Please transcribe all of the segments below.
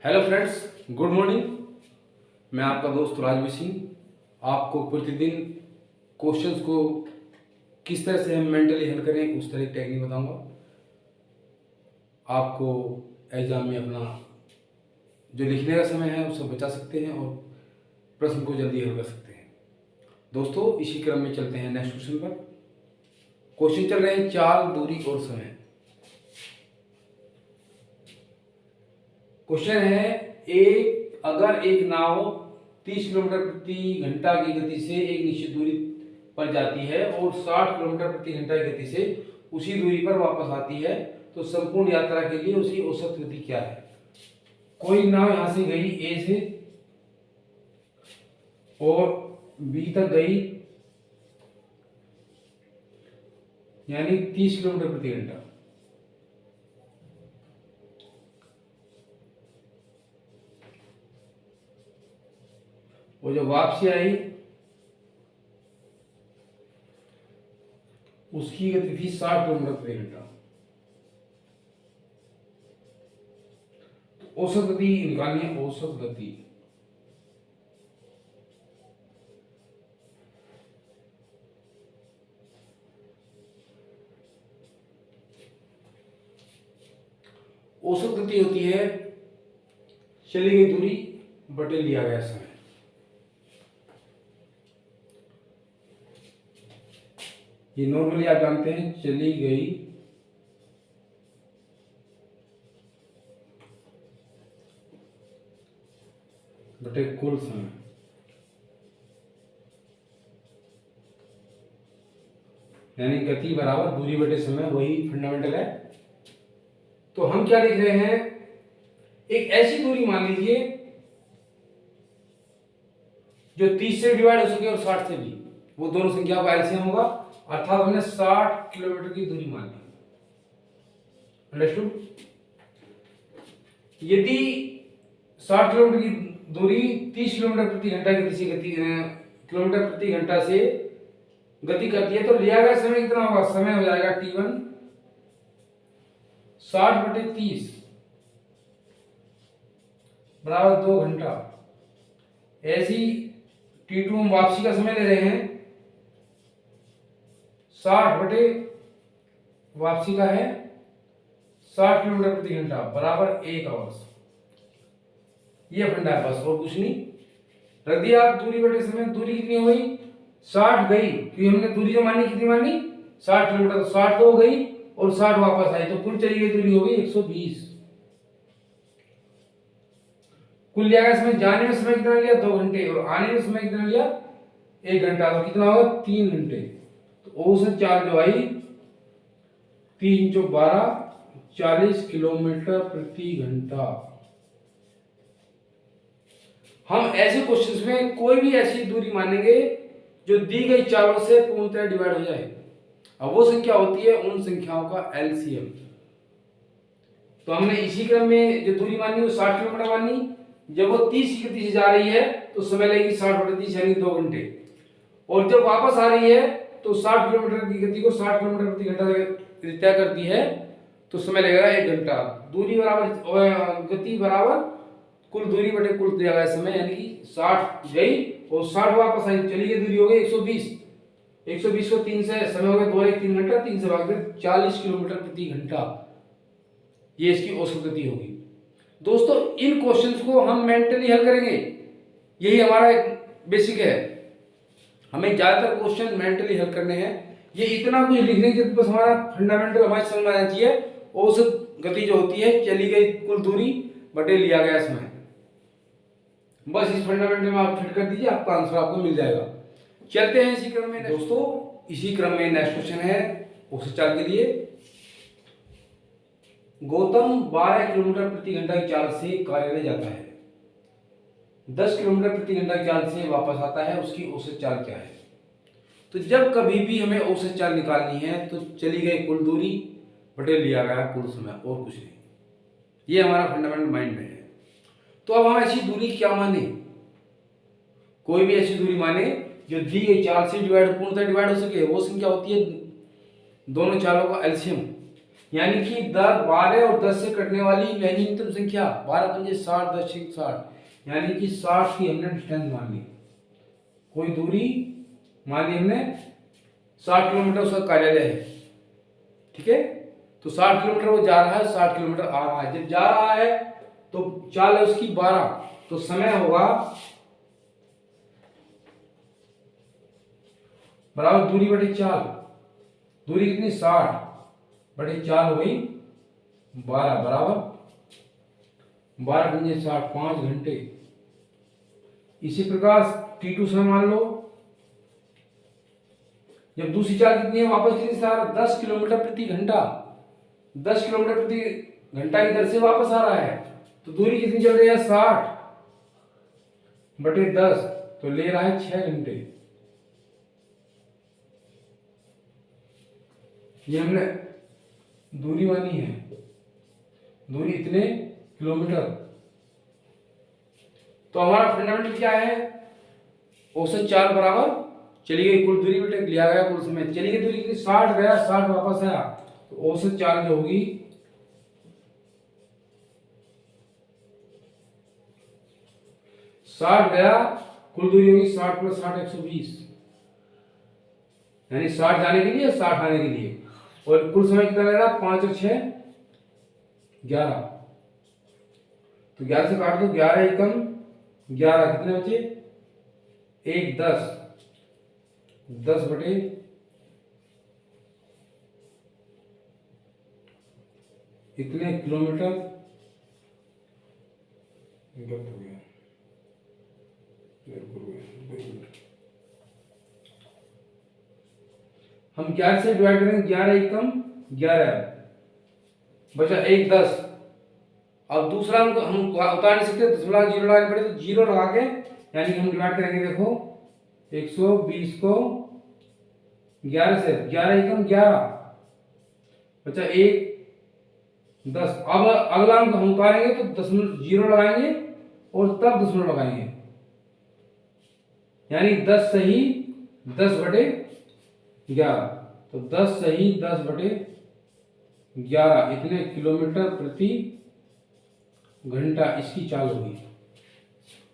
Hello friends, good morning. मैं आपका दोस्त राजवीर सिंह आपको प्रतिदिन क्वेश्चंस को किस तरह से हम मेंटली हल करें उस तरह की टेक्निक बताऊंगा। आपको एग्जाम में अपना जो लिखने का समय है उससे बचा सकते हैं और प्रश्न को जल्दी हल कर सकते हैं। दोस्तों, इसी क्रम में चलते हैं नेक्स्ट क्वेश्चन पर। क्वेश्चन चल रहे हैं चाल, दूरी और समय। क्वेश्चन है अगर एक नाव 30 किलोमीटर प्रति घंटा की गति से एक निश्चित दूरी पर जाती है और 60 किलोमीटर प्रति घंटा की गति से उसी दूरी पर वापस आती है, तो संपूर्ण यात्रा के लिए उसकी औसत गति क्या है। कोई नाव यहां से गई ए से और बी तक गई, यानी 30 किलोमीटर प्रति घंटा। और जब वापसी आई उसकी गति थी 60 किलोमीटर प्रति घंटा। तो औसत गति निकालनी है। औसत गति होती है चली गई दूरी बटे लिया गया समय। ये नॉर्मली आप जानते हैं, चली गई बटे कुल समय। यानी गति बराबर दूरी बटे समय, वही फंडामेंटल है। तो हम क्या लिख रहे हैं, एक ऐसी दूरी मान लीजिए जो 30 से डिवाइड हो सके और 60 से भी, वो दोनों संख्या का एलसीएम होगा, अर्थात हमने 60 किलोमीटर की दूरी मान ली। अंडरस्टूड। यदि 60 किलोमीटर की दूरी 30 किलोमीटर प्रति घंटा की गति से किलोमीटर प्रति घंटा से गति करती है, तो लिया गया समय कितना होगा। समय हो जाएगा t1 60 बटे 30 बराबर 2 घंटा। ऐसी t2 हम वापसी का समय ले रहे हैं, 60 बटे वापसी का है 60 किलोमीटर प्रति घंटा बराबर 1 आवर्स। ये फंडा है, बस और कुछ नहीं। रख दिया आप दूरी बटे समय। दूरी कितनी हो गई, 60 गई, क्योंकि हमने दूरी जो मानी कितनी मानी, 60 किलोमीटर। तो 60 तो हो गई और 60 वापस आई, तो कुल चली गई दूरी हो गई 120। कुल लिया गया समय, जाने में समय कितना लिया 2 घंटे और आने में समय कितना लिया 1 घंटा, तो कितना होगा 3 घंटे। तो औसत चाल जो आई 3 × 12 40 किलोमीटर प्रति घंटा। हम ऐसे क्वेश्चंस में कोई भी ऐसी दूरी मानेंगे जो दी गई चालों से पूर्णतः डिवाइड हो जाए। अब वो संख्या होती है उन संख्याओं का एलसीएम। तो हमने इसी क्रम में जो दूरी मानी वो 60 किलोमीटर मानी। जब वो 30 की गति से जा रही है तो समय लगेगी 60 बटे 30 यानी 2 घंटे। और जब वापस आ रही है तो 60 किलोमीटर की गति को 60 किलोमीटर प्रति घंटा तय करती है, तो समय लगेगा 1 घंटा। दूरी बराबर गति बराबर कुल दूरी बटे कुल दिया गया समय, यानी कि 60 गई और 60 वापस आई, चली गई दूरी हो गई 120। 120 को 3 से समय हो गया 2 1 3 घंटा, 3 से भाग दे 40 किलोमीटर प्रति घंटा। ये इसकी औसत गति होगी। दोस्तों, इन क्वेश्चंस को हम मेंटली हल करेंगे, यही हमारा एक बेसिक है। हमें ज्यादातर क्वेश्चन मेंटली हल करने हैं। ये इतना कुछ लिखने के बस हमारा फंडामेंटल हमारे समझ में आना चाहिए। औसत गति जो होती है चली गई कुल दूरी बटे लिया गया समय। बस इस फंडामेंटल में आप फिट कर दीजिए, आपका आंसर आपको मिल जाएगा। चलते हैं इसी क्रम में दोस्तों। इसी क्रम में नेक्स्ट क्वेश्चन है औसत चाल के लिए। गौतम 12 किलोमीटर प्रति घंटा की चाल से कार्यालय जाता है, 10 किलोमीटर प्रति घंटा की चाल से वापस आता है, उसकी औसत चाल क्या है। तो जब कभी भी हमें औसत चाल निकालनी है तो चली गई कुल दूरी बटे लिया गया कुल समय, और कुछ नहीं। ये हमारा फंडामेंटल माइंड में है। तो अब हम ऐसी दूरी क्या माने, कोई भी ऐसी दूरी माने जो दी गई चाल से पूर्णतः डिवाइड हो सके। वो संख्या होती है दोनों चालों का एलसीएम। यानी कि 10, 12 और 10 से कटने वाली न्यूनतम संख्या 12 पंजे 60, 10 छीक 60, यानी कि 60 की हमने डिस्टेंस मान ली। कोई दूरी मान ली हमने 60 किलोमीटर उसका कार्यालय है, ठीक है। तो 60 किलोमीटर वो जा रहा है, 60 किलोमीटर आ रहा है। जब जा रहा है तो चाल है उसकी 12, तो समय होगा बराबर दूरी बटे चाल। दूरी कितनी 60 बटे चाल हो गई 12, बराबर 12 पंजे 60, 5 घंटे। इसी प्रकार T2 समय मान लो, जब दूसरी चाल कितनी है वापस कितनी से आ रहा है 10 किलोमीटर प्रति घंटा, 10 किलोमीटर प्रति घंटा की दर से वापस आ रहा है, तो दूरी कितनी चल रही है 60 बटे 10, तो ले रहा है 6 घंटे। ये हमने दूरी मानी है, दूरी इतने किलोमीटर। तो हमारा फंडामेंटल क्या है, औसत चाल बराबर चली गई कुल दूरी बटे लिया गया कुल समय। चली गई दूरी कितनी 60 गया 60 वापस आया, तो औसत चाल जो होगी 60 गया, कुल दूरी होगी 60 प्लस 60 120, यानी 60 जाने के लिए 60 आने के लिए। और कुल समय कितना लग रहा है 5 और 6 11, तो 11 से काट दो, 11 एकम 11, कितने बचे 1 10, 10 बटे इतने किलोमीटर गलत हो गया, हम 11 से डिवाइड करेंगे, 11 एकम 11 बचा 1 10। अब दूसरा अंक हम उतार नहीं सकते, दशमलव जीरो लगाने पड़े, तो जीरो लगा के यानी कि हम डिवाइड करेंगे। देखो 120 को 11 से, 11 एकम 11 बचा 1 10। अब अगला अंक हम उतारेंगे तो दशमलव जीरो लगाएंगे और तब दशमलव लगाएंगे, यानी 10 सही 10 बटे 11, तो 10 सही 10 बटे 11 इतने किलोमीटर प्रति घंटा इसकी चाल होगी।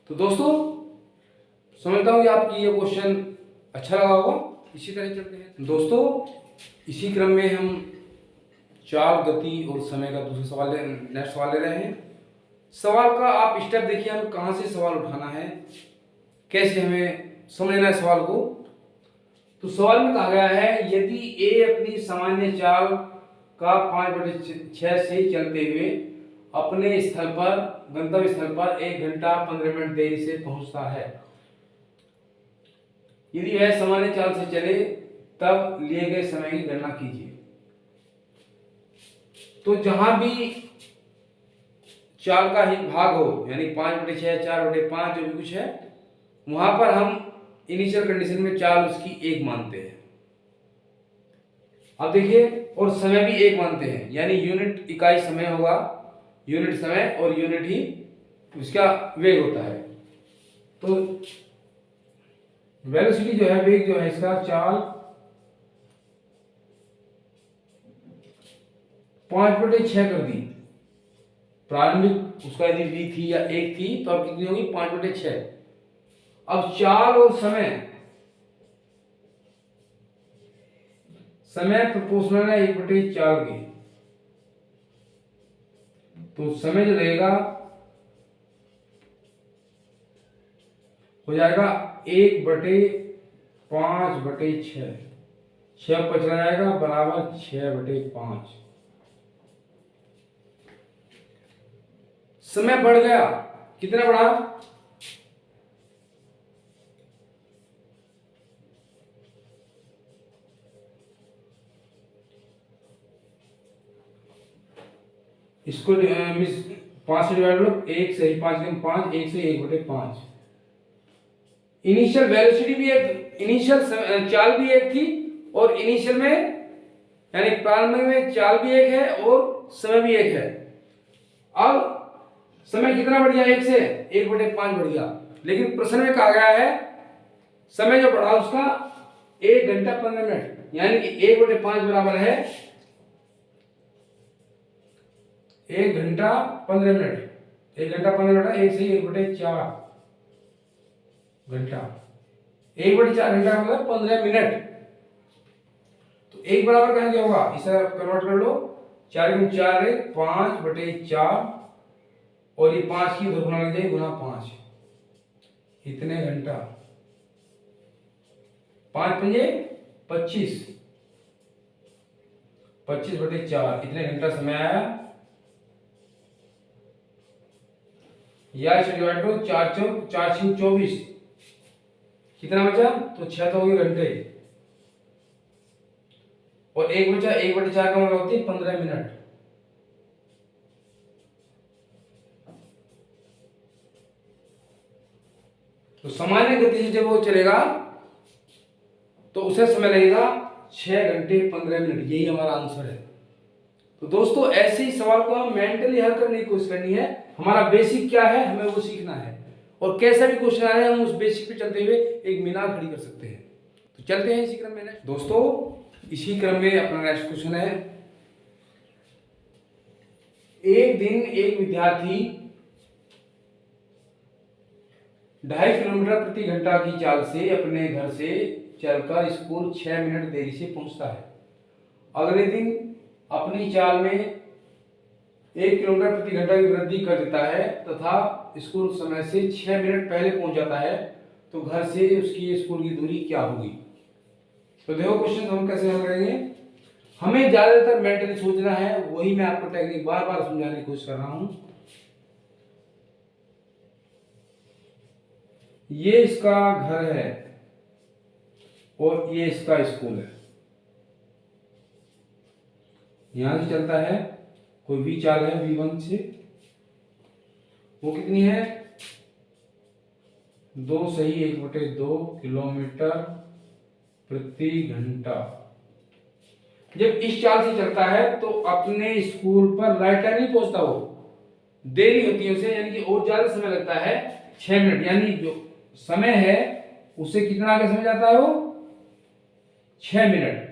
तो दोस्तों समझता हूं कि आपकी ये क्वेश्चन अच्छा लगा होगा। इसी तरह चलते हैं दोस्तों, इसी क्रम में हम चाल, गति और समय का दूसरा सवाल नेक्स्ट सवाल ले रहे हैं। सवाल का आप स्टेप देखिए, हमें कहां से सवाल उठाना है, कैसे हमें समझना है सवाल को। तो सवाल में कहा गया है यदि ए अपनी सामान्य चाल का 5/6 से चलते हुए अपने स्थल पर गंतव्य स्थल पर 1 घंटा 15 मिनट देरी से पहुंचता है, यदि वह सामान्य चाल से चले तब लिए गए समय की गणना कीजिए। तो जहां भी चाल का ही भाग हो, यानी 5/6 4/5 जो भी कुछ है, वहां पर हम इनिशियल कंडीशन में चाल उसकी 1 मानते हैं। अब देखिए, और समय भी 1 मानते हैं, यानी यूनिट इकाई समय होगा, यूनिट समय और यूनिट ही उसका वेग होता है। तो वेलोसिटी जो है, वेग जो है इसका, चाल 5/6 कर दी। प्रारंभिक उसका यदि v थी या 1 थी तो अब कितनी होगी 5/6। अब चाल और समय, समय प्रोपोर्शनल है 1/4 के, तो समय जो लगेगा हो जाएगा 1/5/6, 6 पचला जाएगा बराबर 6/5। समय बढ़ गया, कितना बढ़ा, इसको 5 से डिवाइड करो, 1 से 5 के 5, 1 से 1/5। इनिशियल वेलोसिटी भी एक, इनिशियल चाल भी 1 थी, और इनिशियल में यानी प्रारंभ में चाल भी 1 है और समय भी 1 है। अब समय कितना बढ़ गया, 1 से 1/5 बढ़ गया, लेकिन प्रश्न में कहा गया है समय जो बढ़ा उसका 1 घंटा 15 मिनट, यानी कि 1/5 बराबर है 1 घंटा 15 मिनट, 1 घंटा 15 मिनट, 1 से 1/4 घंटा, 1/4 घंटा मतलब 15 मिनट। तो 1 बराबर कहाँ क्या होगा, इसे कन्वर्ट कर लो, 4 गुना 4 है 5/4, और ये 5 की उधर गुना लग जाए, गुना 5, इतने घंटा, 5 पंजे 25, 25/4 इतने घंटा समय आया। या इसे डिवाइड करो, 4 चौक 4 छीक 24, कितना बचा, तो 6 तो हो गए घंटे, और 1 बचा, 1/4 का मतलब होती है 15 मिनट। तो सामान्य गति से जब वो चलेगा तो उसे समय लगेगा 6 घंटे 15 मिनट, यही हमारा आंसर है। तो दोस्तों ऐसे ही सवाल को हम मेंटली हल करने की कोशिश करनी है। हमारा बेसिक क्या है, हमें वो सीखना है, और कैसा भी क्वेश्चन आए हम उस बेसिक पे चलते हुए एक मीनार खड़ी कर सकते हैं। तो चलते हैं इसी क्रम में नेक्स्ट। दोस्तों इसी क्रम में अपना नेक्स्ट क्वेश्चन है, एक दिन एक विद्यार्थी 2.5 किलोमीटर प्रति घंटा की चाल से अपने घर से चलकर स्कूल 6 मिनट देरी से पहुंचता है। अगले दिन अपनी चाल में 1 किलोमीटर प्रति घंटा की वृद्धि कर देता है तथा स्कूल समय से 6 मिनट पहले पहुंच जाता है, तो घर से उसकी स्कूल की दूरी क्या होगी। तो देखो क्वेश्चन हम कैसे हल करेंगे, हमें ज्यादातर मेंटली सोचना है, वही मैं आपको टेक्निक बार बार समझाने की कोशिश कर रहा हूं। ये इसका घर है और ये इसका स्कूल है, यहां से चलता है, कोई भी चाल है V1 से, वो कितनी है 2 सही 1/2 किलोमीटर प्रति घंटा। जब इस चाल से चलता है तो अपने स्कूल पर राइट टाइम नहीं पहुंचता, वो देरी होती है उसे, यानी कि और ज्यादा समय लगता है 6 मिनट, यानी जो समय है उसे कितना आगे समय जाता है, वो 6 मिनट।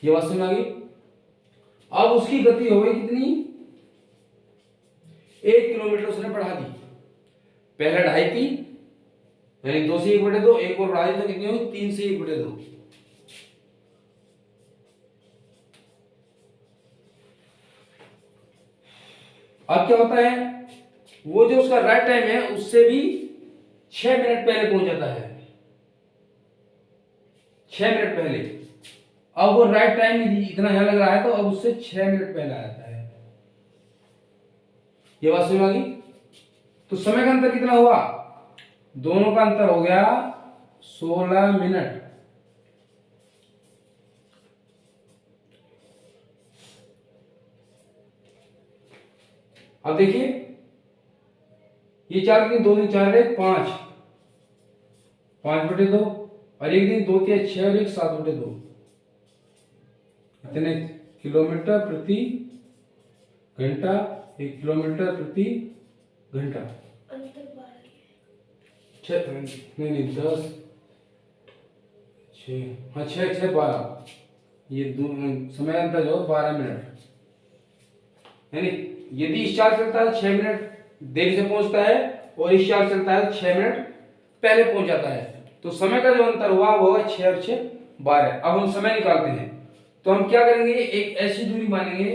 ये बात समझ आ गई। अब उसकी गति हो गई कितनी, 1 किलोमीटर उसने बढ़ा दी, पहले 2.5 थी, यानी 2 से 1/2, एक और बढ़ा दी तो कितनी हुई 3 से 1/2। अब क्या होता है, वो जो उसका राइट टाइम है उससे भी 6 मिनट पहले पहुंच जाता है, 6 मिनट पहले। अब वो राइट टाइम इतना यहां लग रहा है तो अब उससे 6 मिनट पहले आ जाता है। ये बात समझ आ गई। तो समय का अंतर कितना हुआ, दोनों का अंतर हो गया 16 मिनट। अब देखिए ये 4 दिन 2 दिन 4 है 5, 5/2, और एक दिन 2 3 6 और 1 7/2, इतने किलोमीटर प्रति घंटा, 1 किलोमीटर प्रति घंटा, नहीं 10 6, हाँ 6 6 12, ये समय अंतर जो 12 मिनट, यानी यदि इस चाल चलता है 6 मिनट देरी से पहुंचता है और इस चाल चलता है 6 मिनट पहले पहुंच जाता है, तो समय का जो अंतर हुआ वो है 6 और 6 12। अब हम समय निकालते हैं, तो हम क्या करेंगे, एक ऐसी दूरी मानेंगे,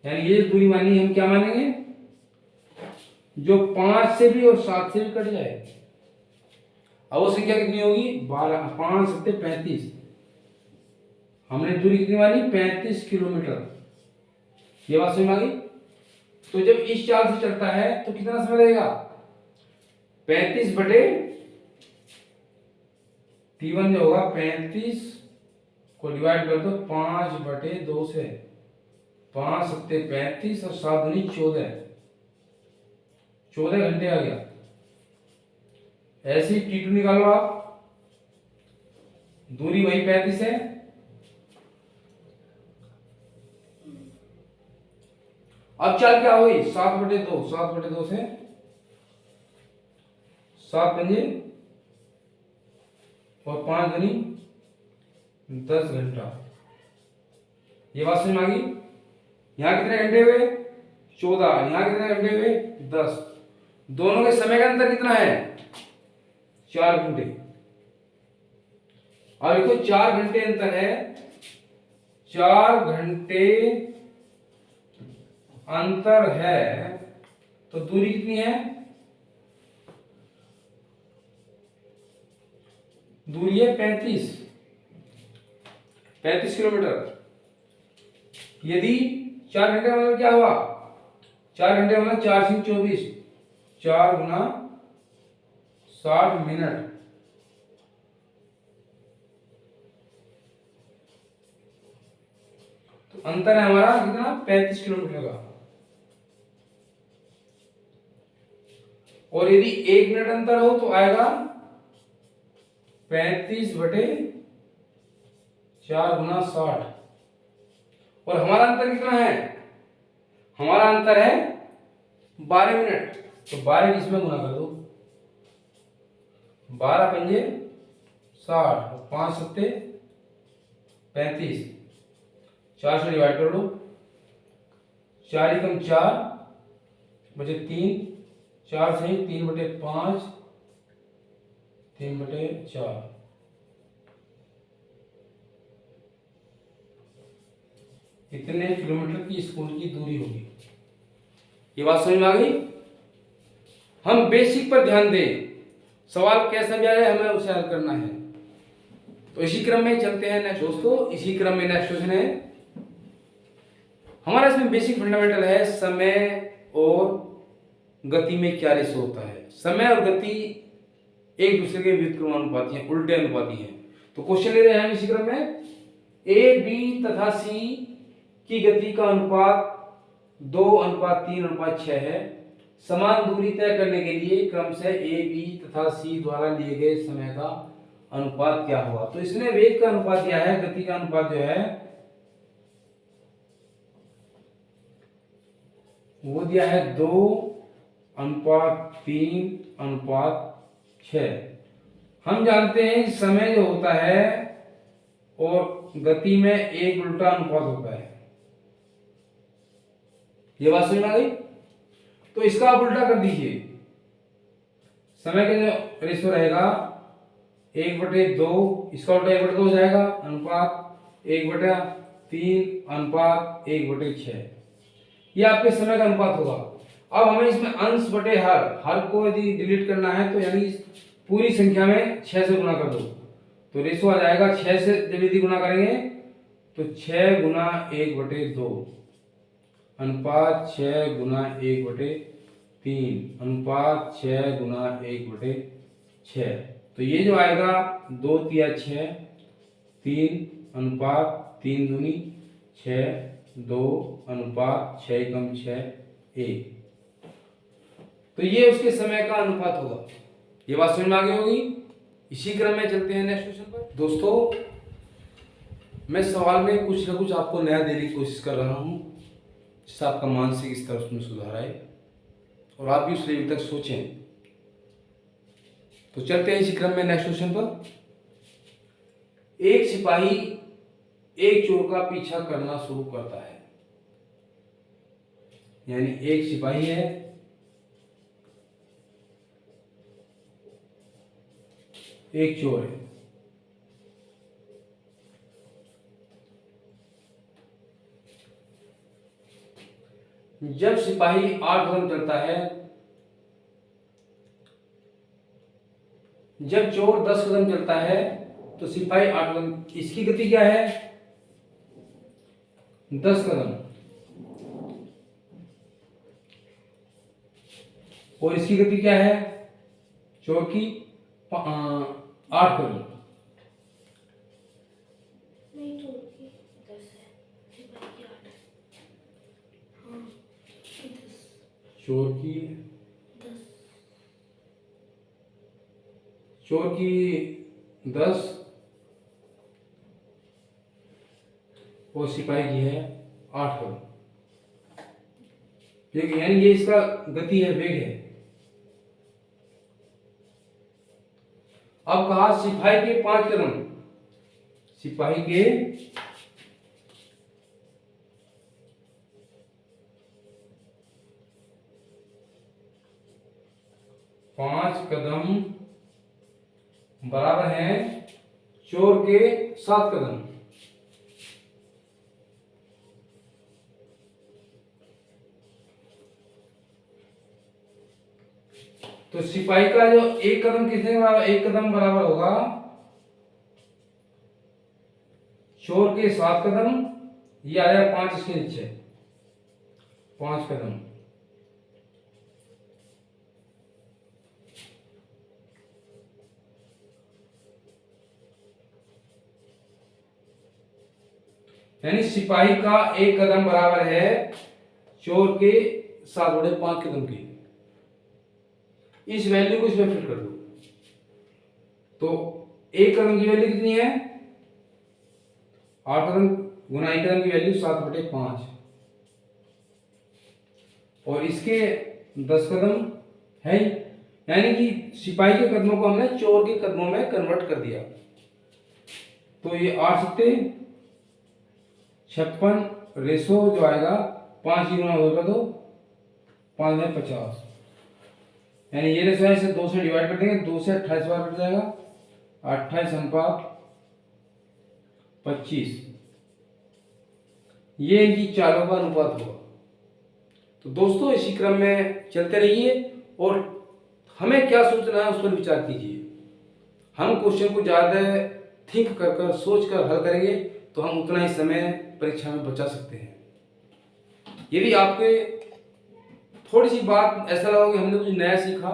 यानी ये दूरी मानी हम क्या मानेंगे, जो 5 से भी और 7 से भी कट जाए। अब वो संख्या कितनी होगी 12, 5 7 35, हमने दूरी कितनी मानी 35 किलोमीटर। ये बात समझ आ गई। तो जब इस चाल से चलता है तो कितना समय लगेगा, 35/T1 जो होगा 35 को डिवाइड कर दो 5/2 से, 5 7 35 और 7 दूनी 14, 14 घंटे आ गया। ऐसे ही T2 निकालो आप, दूरी वही 35 है, अब चाल क्या हुई 7/2, 7/2 से 7 पंजे और 5 दूनी 10 घंटा। ये बात समझ में आ गई। यहाँ कितने घंटे हुए? 14। यहाँ कितने घंटे हुए? 10। दोनों के समय का अंतर कितना है? 4 घंटे। अब देखो 4 घंटे अंतर है, 4 घंटे अंतर है, तो दूरी कितनी है? दूरी है 35 किलोमीटर। यदि 4 घंटे मतलब क्या हुआ? 4 घंटे मतलब 4 से 24, 4 गुना 60 मिनट। तो अंतर है हमारा कितना? 35 किलोमीटर का। और यदि 1 मिनट अंतर हो तो आएगा 35/4 गुना 60। और हमारा अंतर कितना है? हमारा अंतर है 12 मिनट। तो 12 इसमें गुना कर दो, 12 पंजे 60, 5 सत्ते 35, 4 से डिवाइड कर लो, 4 एकम 4 बचे 3, 4 से 3/5, 3/4। इतने किलोमीटर की स्कूल की दूरी होगी। ये बात समझ में आ गई। हम बेसिक पर ध्यान दें, सवाल कैसा भी आए हमें उसे हल करना है। तो इसी क्रम में चलते हैं नेक्स्ट दोस्तों। इसी क्रम में नेक्स्ट क्वेश्चन है हमारा, इसमें बेसिक फंडामेंटल है, समय और गति में क्या रेशो होता है। समय और गति एक दूसरे के व्युत्क्रमानुपाती हैं, उल्टे अनुपाती हैं। तो क्वेश्चन ले रहे हैं इसी क्रम में, ए बी तथा सी की गति का अनुपात 2:3:6 है। समान दूरी तय करने के लिए क्रमशः ए बी तथा सी द्वारा लिए गए समय का अनुपात क्या हुआ। तो इसने वेग का अनुपात दिया है, गति का अनुपात जो है वो दिया है 2:3:6। हम जानते हैं समय जो होता है और गति में एक उल्टा अनुपात होता है। ये बात समझ में आ गई। तो इसका आप उल्टा कर दीजिए, समय का जो रेशो रहेगा 1/2, इसका उल्टा 1/2 हो जाएगा, अनुपात 1/3:1/6। ये आपके समय का अनुपात होगा। अब हमें इसमें अंश बटे हर को यदि डिलीट करना है तो यानी पूरी संख्या में 6 से गुना कर दो, तो रेशो आ जाएगा 6 से जब यदि गुना करेंगे तो 6 गुना 1/2 अनुपात 6 गुना 1/3 अनुपात 6 गुना 1/6। तो ये जो आएगा 2 तिया 6, 3 अनुपात 3 दूनी 6, 2 अनुपात 6 एकम 6, 1। तो ये उसके समय का अनुपात होगा। ये बात समझ में आ गई होगी। इसी क्रम में चलते हैं नेक्स्ट क्वेश्चन पर। दोस्तों मैं सवाल में कुछ ना कुछ आपको नया देने की कोशिश कर रहा हूँ, जिससे आपका मानसिक स्तर उसमें सुधार आए और आप भी उस लेवल तक सोचें। तो चलते हैं इसी क्रम में नेक्स्ट क्वेश्चन पर। एक सिपाही एक चोर का पीछा करना शुरू करता है, यानी एक सिपाही है, एक चोर है। जब सिपाही 8 कदम चलता है, जब चोर 10 कदम चलता है तो सिपाही 8 कदम। इसकी गति क्या है? 10 कदम। और इसकी गति क्या है? चोर की 8 कदम। चोर की 10 और सिपाही की है 8 कदम। ठीक है, यानी ये इसका गति है, वेग है। अब कहा सिपाही के 5 कदम, सिपाही के 5 कदम बराबर हैं चोर के 7 कदम। तो सिपाही का जो 1 कदम कितने बराबर, 1 कदम बराबर होगा चोर के 7 कदम। ये आ जाएगा 5 इसके नीचे 5 कदम। यानी सिपाही का 1 कदम बराबर है चोर के 7/5 कदम की। इस वैल्यू को इसमें फिट कर दो तो 1 कदम की वैल्यू कितनी है 8 कदम गुना 1 कदम की वैल्यू 7/5 और इसके 10 कदम है। यानी कि सिपाही के कदमों को हमने चोर के कदमों में कन्वर्ट कर दिया। तो ये 8 सत्ते 56 रेशो जो आएगा 5 की गुना होगा तो 5 में 50। यानी ये रेशो है, इसे 2 से डिवाइड कर देंगे, 2 से 28 बार कट जाएगा, 28 अनुपात 25। ये इनकी चालों का अनुपात होगा। तो दोस्तों इसी क्रम में चलते रहिए और हमें क्या सोचना है उस पर विचार कीजिए। हम क्वेश्चन को ज़्यादा थिंक कर सोच कर हल करेंगे तो हम उतना ही समय परीक्षा में बचा सकते हैं। यदि आपके थोड़ी सी बात ऐसा लगा कि हमने कुछ नया सीखा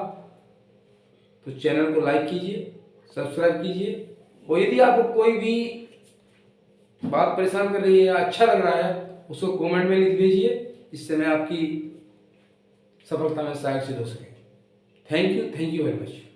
तो चैनल को लाइक कीजिए, सब्सक्राइब कीजिए और यदि आपको कोई भी बात परेशान कर रही है या अच्छा लग रहा है उसको कमेंट में लिख दीजिए, इससे मैं आपकी सफलता में सहायक सिद्ध हो सके। Thank you very much.